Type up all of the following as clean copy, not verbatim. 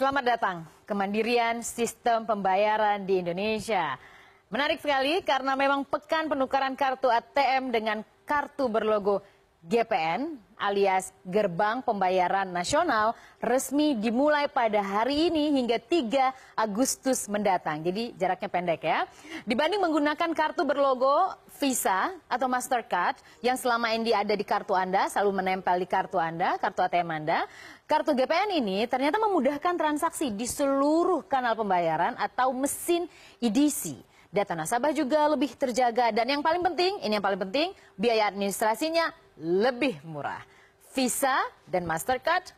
Selamat datang ke Mandirian Sistem Pembayaran di Indonesia. Menarik sekali karena memang pekan penukaran kartu ATM dengan kartu berlogo GPN alias Gerbang Pembayaran Nasional resmi dimulai pada hari ini hingga 3 Agustus mendatang. Jadi jaraknya pendek ya. Dibanding menggunakan kartu berlogo Visa atau Mastercard yang selama ini ada di kartu Anda, selalu menempel di kartu Anda, kartu ATM Anda, kartu GPN ini ternyata memudahkan transaksi di seluruh kanal pembayaran atau mesin EDC. Data nasabah juga lebih terjaga dan yang paling penting, ini yang paling penting, biaya administrasinya lebih murah. Visa dan Mastercard,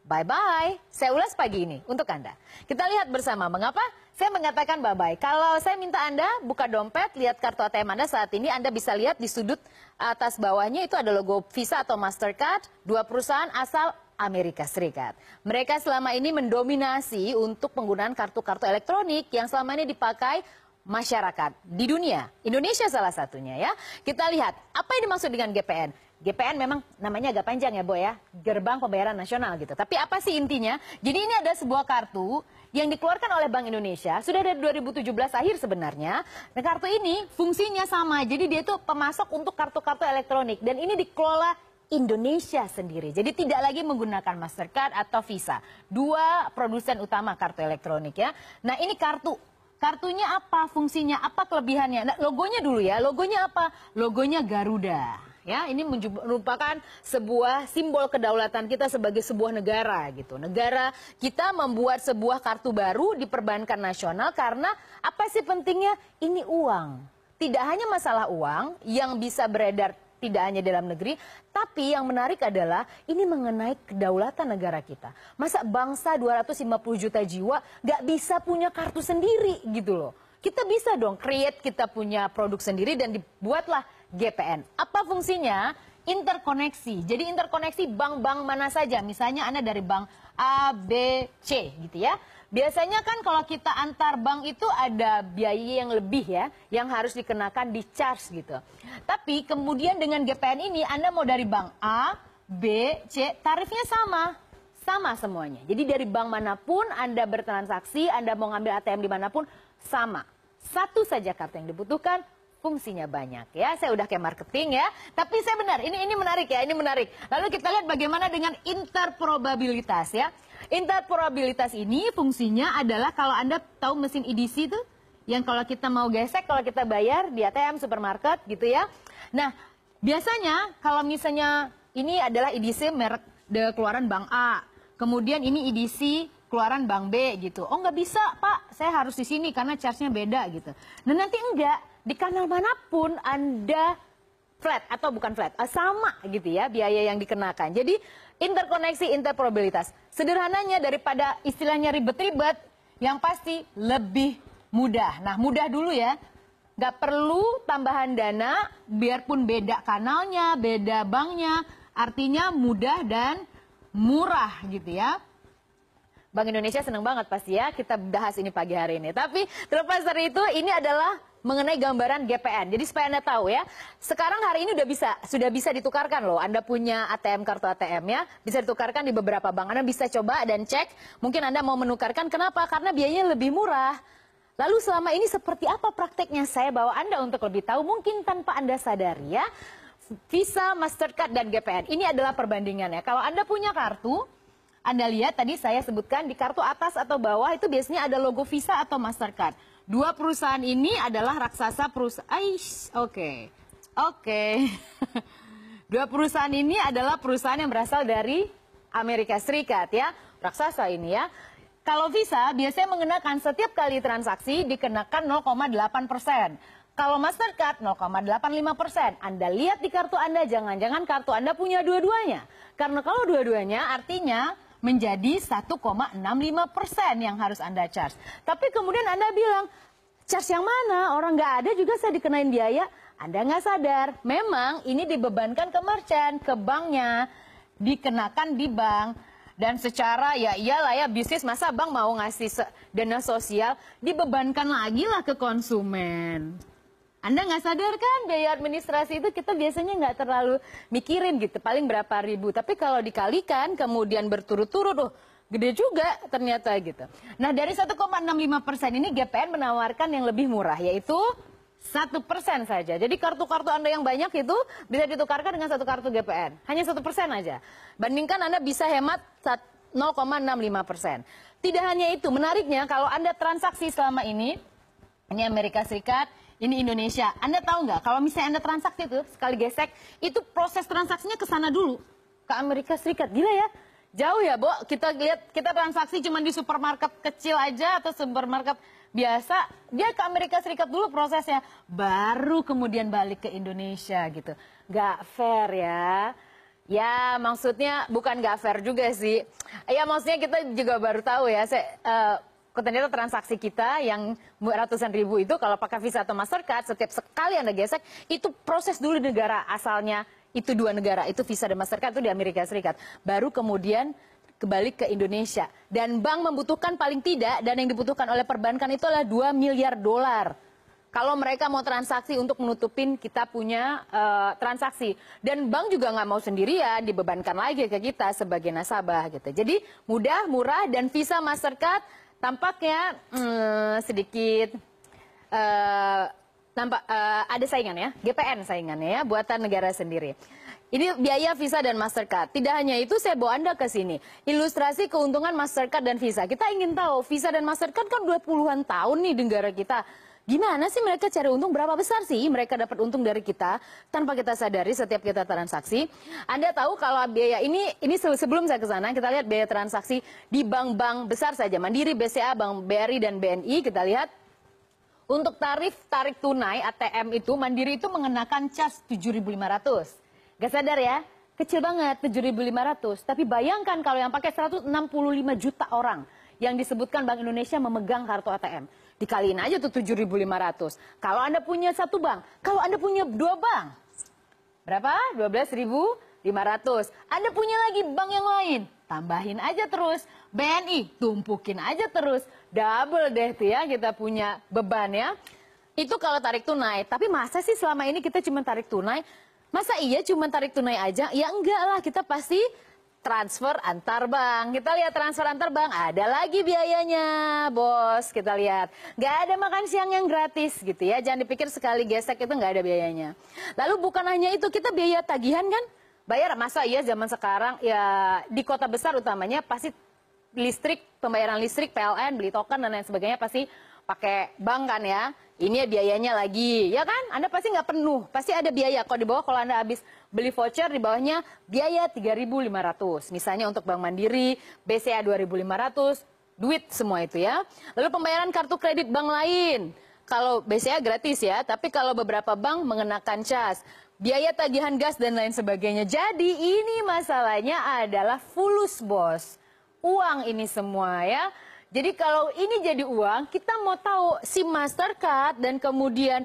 bye-bye. Saya ulas pagi ini untuk Anda. Kita lihat bersama mengapa saya mengatakan bye-bye. Kalau saya minta Anda buka dompet, lihat kartu ATM Anda saat ini, Anda bisa lihat di sudut atas bawahnya itu ada logo Visa atau Mastercard, dua perusahaan asal Amerika Serikat. Mereka selama ini mendominasi untuk penggunaan kartu-kartu elektronik yang selama ini dipakai masyarakat di dunia. Indonesia salah satunya ya. Kita lihat apa yang dimaksud dengan GPN. GPN memang namanya agak panjang ya Bo ya. Gerbang Pembayaran Nasional gitu. Tapi apa sih intinya? Jadi ini ada sebuah kartu yang dikeluarkan oleh Bank Indonesia. Sudah dari 2017 akhir sebenarnya. Nah kartu ini fungsinya sama. Jadi dia itu pemasok untuk kartu-kartu elektronik. Dan ini dikelola Indonesia sendiri. Jadi tidak lagi menggunakan Mastercard atau Visa. Dua produsen utama kartu elektronik ya. Nah ini kartu. Kartunya apa, fungsinya apa, kelebihannya? Nah, logonya dulu ya. Logonya apa? Logonya Garuda. Ya, ini merupakan sebuah simbol kedaulatan kita sebagai sebuah negara gitu. Negara kita membuat sebuah kartu baru di perbankan nasional karena apa sih pentingnya? Ini uang. Tidak hanya masalah uang yang bisa beredar tidak hanya dalam negeri, tapi yang menarik adalah ini mengenai kedaulatan negara kita. Masa bangsa 250 juta jiwa nggak bisa punya kartu sendiri gitu loh. Kita bisa dong create kita punya produk sendiri dan dibuatlah GPN. Apa fungsinya? Interkoneksi. Jadi interkoneksi bank-bank mana saja. Misalnya Anda dari bank A, B, C gitu ya. Biasanya kan kalau kita antar bank itu ada biaya yang lebih ya, yang harus dikenakan di charge gitu. Tapi kemudian dengan GPN ini Anda mau dari bank A, B, C, tarifnya sama. Sama semuanya. Jadi dari bank manapun Anda bertransaksi, Anda mau ngambil ATM dimanapun, sama. Satu saja kartu yang dibutuhkan, fungsinya banyak ya. Saya udah kayak marketing ya. Tapi saya benar, ini menarik ya, ini menarik. Lalu kita lihat bagaimana dengan interprobabilitas ya. Interprobabilitas ini fungsinya adalah kalau Anda tahu mesin EDC itu yang kalau kita mau gesek, kalau kita bayar di ATM supermarket gitu ya. Nah, biasanya kalau misalnya ini adalah EDC merek keluaran Bank A. Kemudian ini EDC keluaran Bank B gitu. Oh, nggak bisa, Pak. Saya harus di sini karena charge-nya beda gitu. Nah, nanti enggak di kanal manapun Anda flat atau bukan flat, sama gitu ya biaya yang dikenakan. Jadi interkoneksi, interprobabilitas. Sederhananya daripada istilahnya ribet-ribet, yang pasti lebih mudah. Nah mudah dulu ya, nggak perlu tambahan dana, biarpun beda kanalnya, beda banknya, artinya mudah dan murah gitu ya. Bank Indonesia senang banget pasti ya kita bahas ini pagi hari ini. Tapi terlepas dari itu, ini adalah mengenai gambaran GPN. Jadi supaya Anda tahu ya, sekarang hari ini sudah bisa ditukarkan loh. Anda punya ATM, kartu ATM ya, bisa ditukarkan di beberapa bank. Anda bisa coba dan cek, mungkin Anda mau menukarkan, kenapa? Karena biayanya lebih murah. Lalu selama ini seperti apa prakteknya? Saya bawa Anda untuk lebih tahu, mungkin tanpa Anda sadari ya. Visa, Mastercard, dan GPN. Ini adalah perbandingannya. Kalau Anda punya kartu, Anda lihat tadi saya sebutkan di kartu atas atau bawah itu biasanya ada logo Visa atau Mastercard. Dua perusahaan ini adalah raksasa perusahaan. Oke. Dua perusahaan ini adalah perusahaan yang berasal dari Amerika Serikat ya. Raksasa ini ya. Kalau Visa biasanya mengenakan setiap kali transaksi dikenakan 0,8%. Kalau Mastercard 0,85%. Anda lihat di kartu Anda, jangan-jangan kartu Anda punya dua-duanya. Karena kalau dua-duanya artinya menjadi 1,65% yang harus Anda charge. Tapi kemudian Anda bilang, charge yang mana? Orang nggak ada juga saya dikenain biaya. Anda nggak sadar. Memang ini dibebankan ke merchant, ke banknya. Dikenakan di bank. Dan secara ya iyalah ya bisnis, masa bank mau ngasih dana sosial, dibebankan lagi lah ke konsumen. Anda nggak sadar kan biaya administrasi itu kita biasanya nggak terlalu mikirin gitu, paling berapa ribu. Tapi kalau dikalikan kemudian berturut-turut, gede juga ternyata gitu. Nah dari 1,65% ini GPN menawarkan yang lebih murah, yaitu 1% saja. Jadi kartu-kartu Anda yang banyak itu bisa ditukarkan dengan satu kartu GPN. Hanya 1% aja. Bandingkan Anda bisa hemat 0,65%. Tidak hanya itu, menariknya kalau Anda transaksi selama ini Amerika Serikat, ini Indonesia. Anda tahu nggak, kalau misalnya Anda transaksi itu, sekali gesek, itu proses transaksinya ke sana dulu. Ke Amerika Serikat. Gila ya? Jauh ya, Bo? Kita lihat, kita transaksi cuma di supermarket kecil aja atau supermarket biasa, dia ke Amerika Serikat dulu prosesnya, baru kemudian balik ke Indonesia gitu. Nggak fair ya. Ya maksudnya bukan nggak fair juga sih. Ya maksudnya kita juga baru tahu ya, ternyata transaksi kita yang ratusan ribu itu kalau pakai Visa atau Mastercard, setiap sekali Anda gesek, itu proses dulu di negara asalnya. Itu dua negara, itu Visa dan Mastercard itu di Amerika Serikat. Baru kemudian kembali ke Indonesia. Dan bank membutuhkan paling tidak, dan yang dibutuhkan oleh perbankan itu adalah 2 miliar dolar. Kalau mereka mau transaksi untuk menutupin kita punya transaksi. Dan bank juga nggak mau sendirian, dibebankan lagi ke kita sebagai nasabah gitu. Jadi mudah, murah, dan Visa Mastercard tampaknya sedikit ada saingan ya, GPN saingannya ya, buatan negara sendiri. Ini biaya Visa dan Mastercard. Tidak hanya itu, saya bawa Anda ke sini. Ilustrasi keuntungan Mastercard dan Visa. Kita ingin tahu, Visa dan Mastercard kan 20-an tahun nih di negara kita. Gimana sih mereka cari untung? Berapa besar sih mereka dapat untung dari kita tanpa kita sadari setiap kita transaksi? Anda tahu kalau biaya ini sebelum saya ke sana, kita lihat biaya transaksi di bank-bank besar saja. Mandiri, BCA, Bank BRI, dan BNI. Kita lihat. Untuk tarik tunai ATM itu, Mandiri itu mengenakan cas 7.500. Gak sadar ya, kecil banget 7.500. Tapi bayangkan kalau yang pakai 165 juta orang yang disebutkan Bank Indonesia memegang kartu ATM. Dikaliin aja tuh 7.500. Kalau Anda punya satu bank, kalau Anda punya dua bank, berapa? 12.500. Anda punya lagi bank yang lain, tambahin aja terus. BNI, tumpukin aja terus. Double deh tuh ya, kita punya beban ya. Itu kalau tarik tunai. Tapi masa sih selama ini kita cuma tarik tunai? Masa iya cuma tarik tunai aja? Ya enggak lah, kita pasti transfer antar bank. Kita lihat transfer antar bank, ada lagi biayanya, bos. Kita lihat. Nggak ada makan siang yang gratis gitu ya. Jangan dipikir sekali gesek itu nggak ada biayanya. Lalu bukan hanya itu, kita biaya tagihan kan? Bayar, masa iya zaman sekarang ya di kota besar utamanya pasti listrik, pembayaran listrik, PLN, beli token dan lain sebagainya pasti pakai bank kan ya. Ini biayanya lagi, ya kan? Anda pasti nggak penuh, pasti ada biaya. Kalau di bawah, kalau Anda habis beli voucher, di bawahnya biaya 3.500. Misalnya untuk Bank Mandiri, BCA 2.500, duit semua itu ya. Lalu pembayaran kartu kredit bank lain. Kalau BCA gratis ya, tapi kalau beberapa bank mengenakan cas. Biaya tagihan gas dan lain sebagainya. Jadi ini masalahnya adalah fulus, bos. Uang ini semua ya. Jadi kalau ini jadi uang, kita mau tahu si Mastercard dan kemudian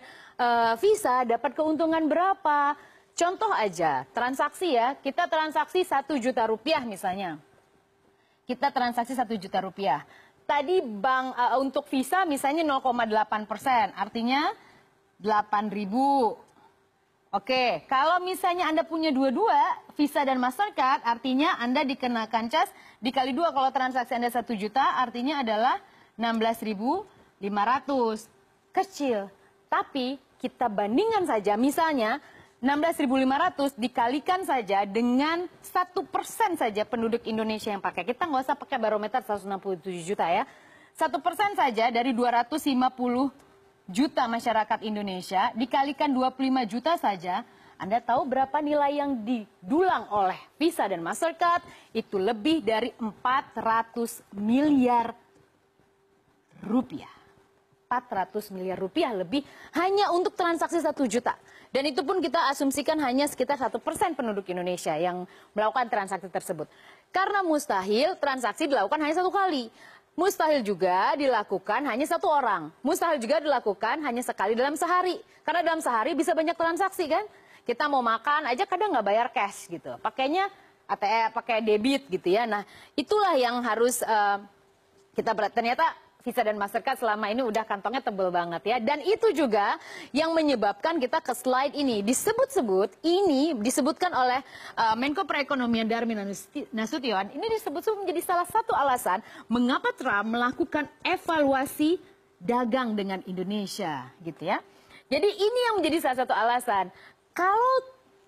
Visa dapat keuntungan berapa. Contoh aja, transaksi ya, kita transaksi 1 juta rupiah misalnya. Kita transaksi 1 juta rupiah. Tadi bank untuk Visa misalnya 0,8%, artinya 8.000. Oke, kalau misalnya Anda punya dua-dua, Visa dan Mastercard, artinya Anda dikenakan cas dikali 2. Kalau transaksi Anda 1 juta, artinya adalah 16.500. Kecil. Tapi kita bandingkan saja, misalnya 16.500 dikalikan saja dengan 1% saja penduduk Indonesia yang pakai. Kita nggak usah pakai barometer 167 juta ya. 1% saja dari 250 juta masyarakat Indonesia dikalikan 25 juta saja, Anda tahu berapa nilai yang didulang oleh Visa dan Mastercard? Itu lebih dari 400 miliar rupiah. 400 miliar rupiah lebih hanya untuk transaksi 1 juta. Dan itu pun kita asumsikan hanya sekitar 1% penduduk Indonesia yang melakukan transaksi tersebut. Karena mustahil transaksi dilakukan hanya satu kali. Mustahil juga dilakukan hanya satu orang. Mustahil juga dilakukan hanya sekali dalam sehari. Karena dalam sehari bisa banyak transaksi kan. Kita mau makan aja kadang nggak bayar cash gitu. Pakainya ATM, pakai debit gitu ya. Nah itulah yang harus kita ternyata Visa dan Mastercard selama ini udah kantongnya tebel banget ya. Dan itu juga yang menyebabkan kita ke slide ini. Disebutkan oleh Menko Perekonomian Darmin Nasution. Ini disebut-sebut menjadi salah satu alasan mengapa Trump melakukan evaluasi dagang dengan Indonesia gitu ya. Jadi ini yang menjadi salah satu alasan. Kalau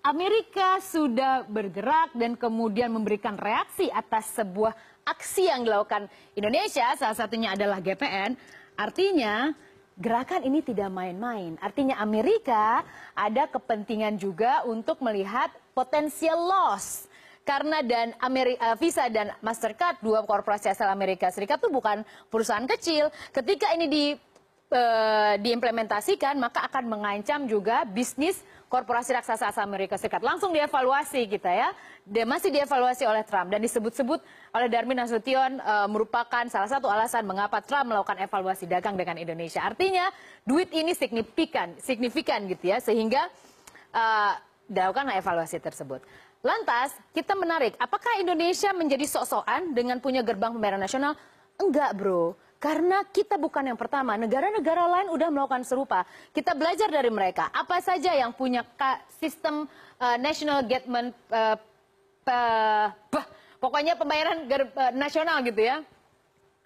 Amerika sudah bergerak dan kemudian memberikan reaksi atas sebuah aksi yang dilakukan Indonesia, salah satunya adalah GPN, artinya gerakan ini tidak main-main. Artinya Amerika ada kepentingan juga untuk melihat potensial loss. Karena Visa dan Mastercard, dua korporasi asal Amerika Serikat itu bukan perusahaan kecil. Ketika ini diimplementasikan, maka akan mengancam juga bisnis korporasi raksasa asal Amerika Serikat. Langsung dievaluasi kita ya. Masih dievaluasi oleh Trump. Dan disebut-sebut oleh Darmin Nasution merupakan salah satu alasan mengapa Trump melakukan evaluasi dagang dengan Indonesia. Artinya duit ini signifikan gitu ya. Sehingga dilakukanlah evaluasi tersebut. Lantas kita menarik, apakah Indonesia menjadi sok-sokan dengan punya gerbang pembayaran nasional? Enggak bro. Karena kita bukan yang pertama, negara-negara lain udah melakukan serupa. Kita belajar dari mereka. Apa saja yang punya sistem national gateway, pokoknya pembayaran nasional gitu ya.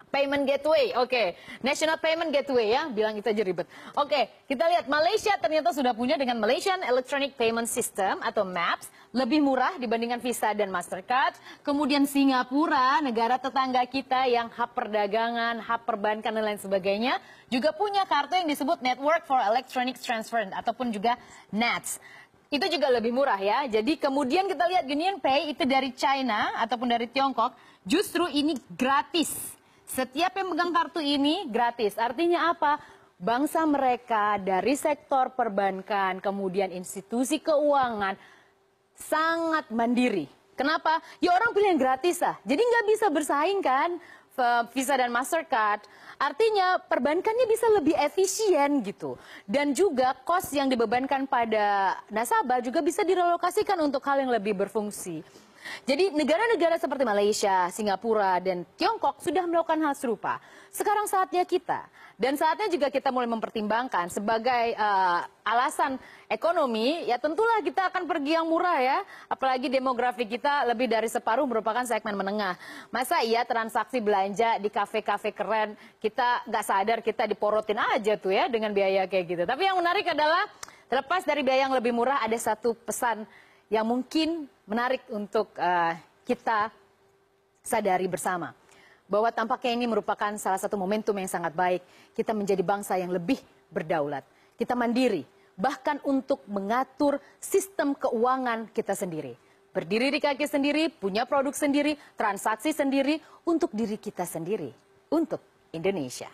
Payment Gateway, oke. National Payment Gateway ya, bilang itu aja ribet. Oke, kita lihat Malaysia ternyata sudah punya dengan Malaysian Electronic Payment System atau MAPS. Lebih murah dibandingkan Visa dan Mastercard. Kemudian Singapura, negara tetangga kita yang hub perdagangan, hub perbankan dan lain sebagainya. Juga punya kartu yang disebut Network for Electronic Transfer ataupun juga NETS. Itu juga lebih murah ya. Jadi kemudian kita lihat UnionPay itu dari China ataupun dari Tiongkok. Justru ini gratis. Setiap yang megang kartu ini gratis. Artinya apa? Bangsa mereka dari sektor perbankan, kemudian institusi keuangan, sangat mandiri. Kenapa? Ya orang pilih yang gratis lah. Jadi nggak bisa bersaing kan Visa dan Mastercard. Artinya perbankannya bisa lebih efisien gitu. Dan juga cost yang dibebankan pada nasabah juga bisa direlokasikan untuk hal yang lebih berfungsi. Jadi negara-negara seperti Malaysia, Singapura, dan Tiongkok sudah melakukan hal serupa. Sekarang saatnya kita. Dan saatnya juga kita mulai mempertimbangkan sebagai alasan ekonomi, ya tentulah kita akan pergi yang murah ya. Apalagi demografi kita lebih dari separuh merupakan segmen menengah. Masa iya transaksi belanja di kafe-kafe keren, kita nggak sadar kita diporotin aja tuh ya dengan biaya kayak gitu. Tapi yang menarik adalah terlepas dari biaya yang lebih murah, ada satu pesan yang mungkin menarik untuk kita sadari bersama. Bahwa tampaknya ini merupakan salah satu momentum yang sangat baik. Kita menjadi bangsa yang lebih berdaulat. Kita mandiri, bahkan untuk mengatur sistem keuangan kita sendiri. Berdiri di kaki sendiri, punya produk sendiri, transaksi sendiri, untuk diri kita sendiri. Untuk Indonesia.